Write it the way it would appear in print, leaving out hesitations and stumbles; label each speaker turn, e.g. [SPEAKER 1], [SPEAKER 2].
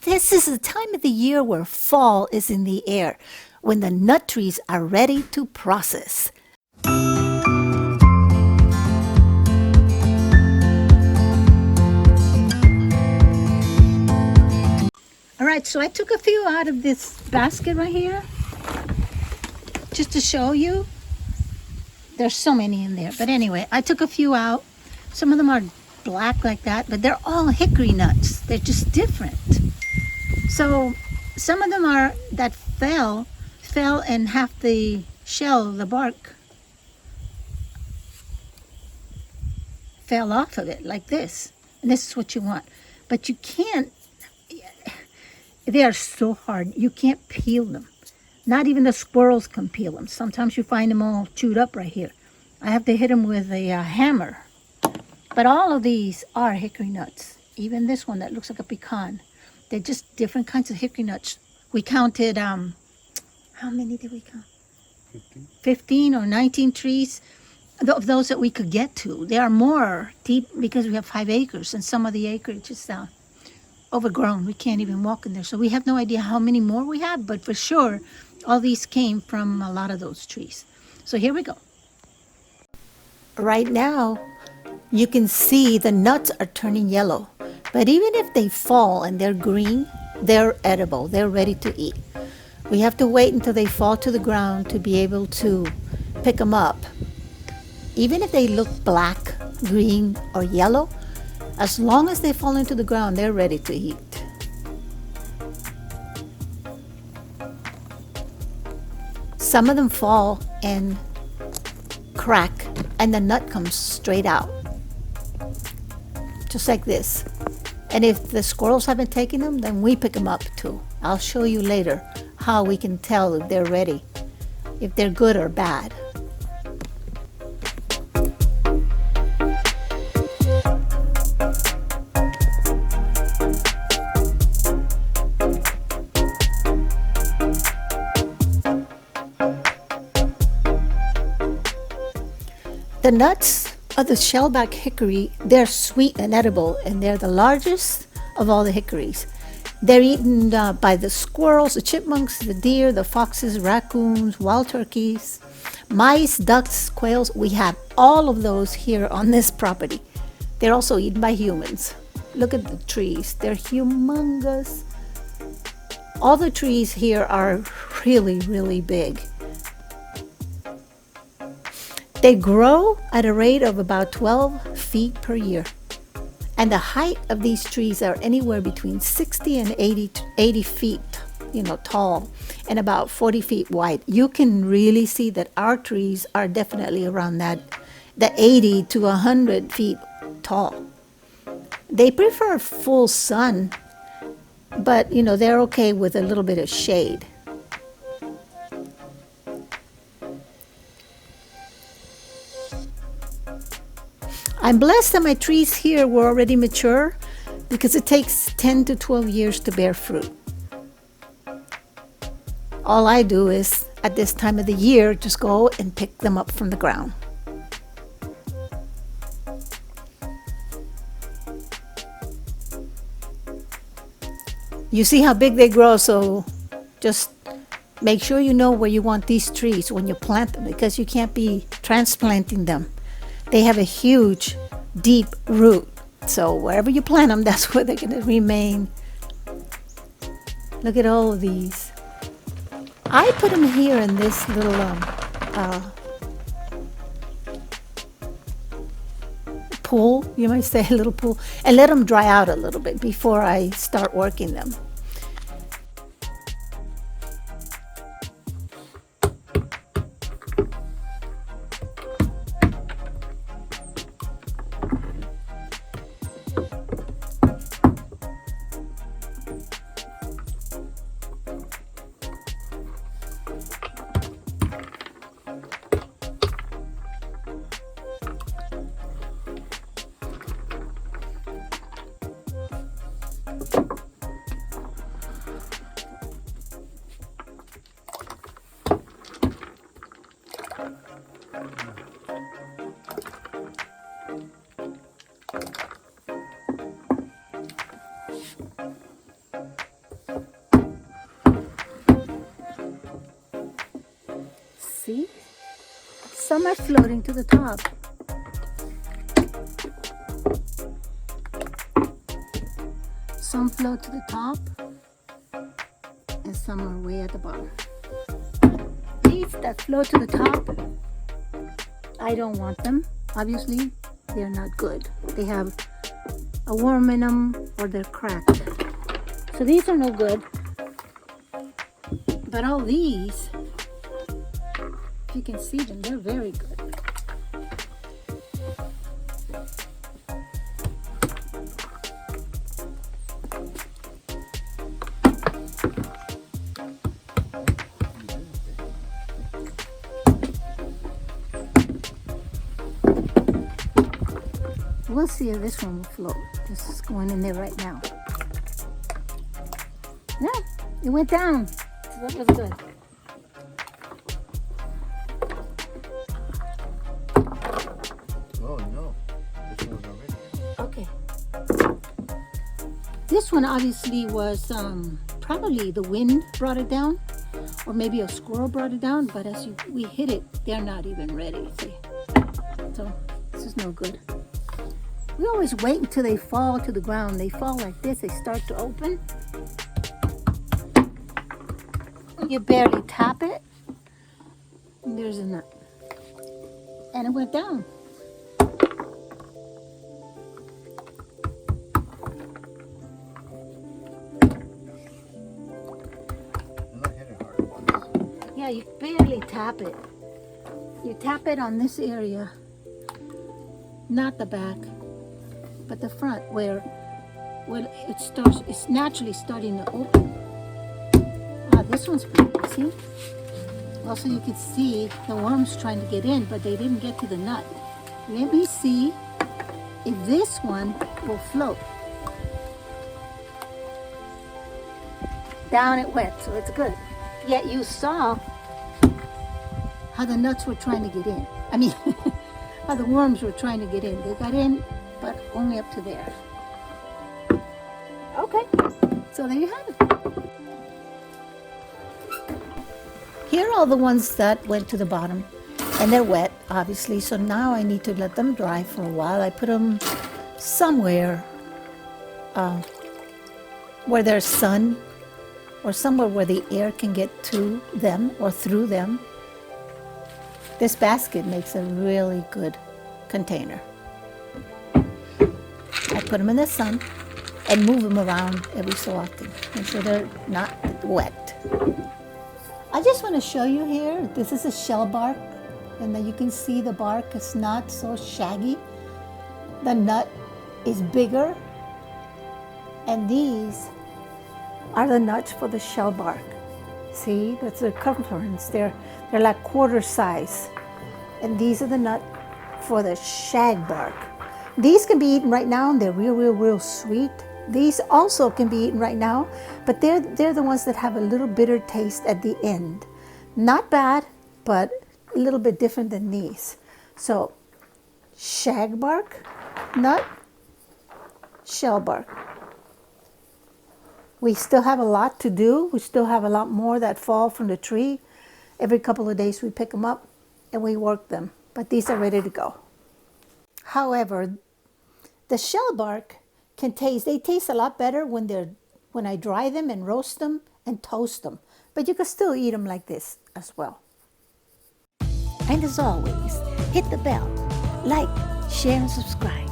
[SPEAKER 1] This is the time of the year where fall is in the air, when the nut trees are ready to process. All right, so I took a few out of this basket right here, just to show you. There's so many in there, but anyway, I took a few out. Some of them are black like that, but they're all hickory nuts. They're just different. So some of them are that fell and half the shell, the bark, fell off of it like this. And this is what you want. But you can't, they are so hard. You can't peel them. Not even the squirrels can peel them. Sometimes you find them all chewed up right here. I have to hit them with a hammer. But all of these are hickory nuts. Even this one that looks like a pecan. They're just different kinds of hickory nuts. We counted, how many did we count? 15 or 19 trees of those that we could get to. There are more deep because we have 5 acres and some of the acreage is overgrown. We can't even walk in there. So we have no idea how many more we have, but for sure, all these came from a lot of those trees. So here we go. Right now, you can see the nuts are turning yellow. But even if they fall and they're green, they're edible. They're ready to eat. We have to wait until they fall to the ground to be able to pick them up. Even if they look black, green, or yellow, as long as they fall into the ground, they're ready to eat. Some of them fall and crack, and the nut comes straight out. Just like this. And if the squirrels haven't taken them, then we pick them up too. I'll show you later how we can tell if they're ready, if they're good or bad. The nuts of the shellbark hickory, they're sweet and edible, and they're the largest of all the hickories. They're eaten by the squirrels, the chipmunks, the deer, the foxes, raccoons, wild turkeys, mice, ducks, quails. We have all of those here on this property. They're also eaten by humans. Look at the trees. They're humongous. All the trees here are really, really big. They grow at a rate of about 12 feet per year. And the height of these trees are anywhere between 60 and 80 feet, tall, and about 40 feet wide. You can really see that our trees are definitely around the 80 to 100 feet tall. They prefer full sun, but they're okay with a little bit of shade. I'm blessed that my trees here were already mature because it takes 10 to 12 years to bear fruit. All I do is, at this time of the year, just go and pick them up from the ground. You see how big they grow, so just make sure you know where you want these trees when you plant them, because you can't be transplanting them. They have a huge, deep root. So wherever you plant them, that's where they're going to remain. Look at all of these. I put them here in this little pool, you might say, a little pool, and let them dry out a little bit before I start working them. See? Some are floating to the top. Some float to the top, and some are way at the bottom. These that float to the top, I don't want them. Obviously, they're not good. They have a worm in them or they're cracked. So these are no good. But all these, if you can see them, they're very good. We'll see if this one will float. This is going in there right now. No, it went down. So that was good.
[SPEAKER 2] Oh no, this one's already.
[SPEAKER 1] Okay. This one obviously was probably the wind brought it down, or maybe a squirrel brought it down. But as we hit it, they're not even ready. See? So this is no good. We always wait until they fall to the ground. They fall like this. They start to open. You barely tap it. And there's a nut. And it went down.
[SPEAKER 2] I'm not hitting hard.
[SPEAKER 1] Yeah, you barely tap it. You tap it on this area. Not the back, but the front where it starts, it's naturally starting to open. Ah, this one's pretty, see? Also you can see the worms trying to get in, but they didn't get to the nut. Let me see if this one will float. Down it went, so it's good. Yet you saw how the nuts were trying to get in. I mean, how the worms were trying to get in. They got in, but only up to there. Okay, so there you have it. Here are all the ones that went to the bottom, and they're wet, obviously, so now I need to let them dry for a while. I put them somewhere where there's sun, or somewhere where the air can get to them or through them. This basket makes a really good container. I put them in the sun and move them around every so often, make sure they're not wet. I just want to show you here, this is a shellbark, and then you can see the bark is not so shaggy. The nut is bigger, and these are the nuts for the shellbark. See, that's the circumference. They're like quarter size. And these are the nuts for the shagbark. These can be eaten right now, and they're real sweet. These also can be eaten right now, but they're the ones that have a little bitter taste at the end. Not bad, but a little bit different than these. So, shagbark, nut, shellbark. We still have a lot to do. We still have a lot more that fall from the tree. Every couple of days we pick them up and we work them, but these are ready to go. However, the shellbark they taste a lot better when I dry them and roast them and toast them. But you can still eat them like this as well. And as always, hit the bell, like, share, and subscribe.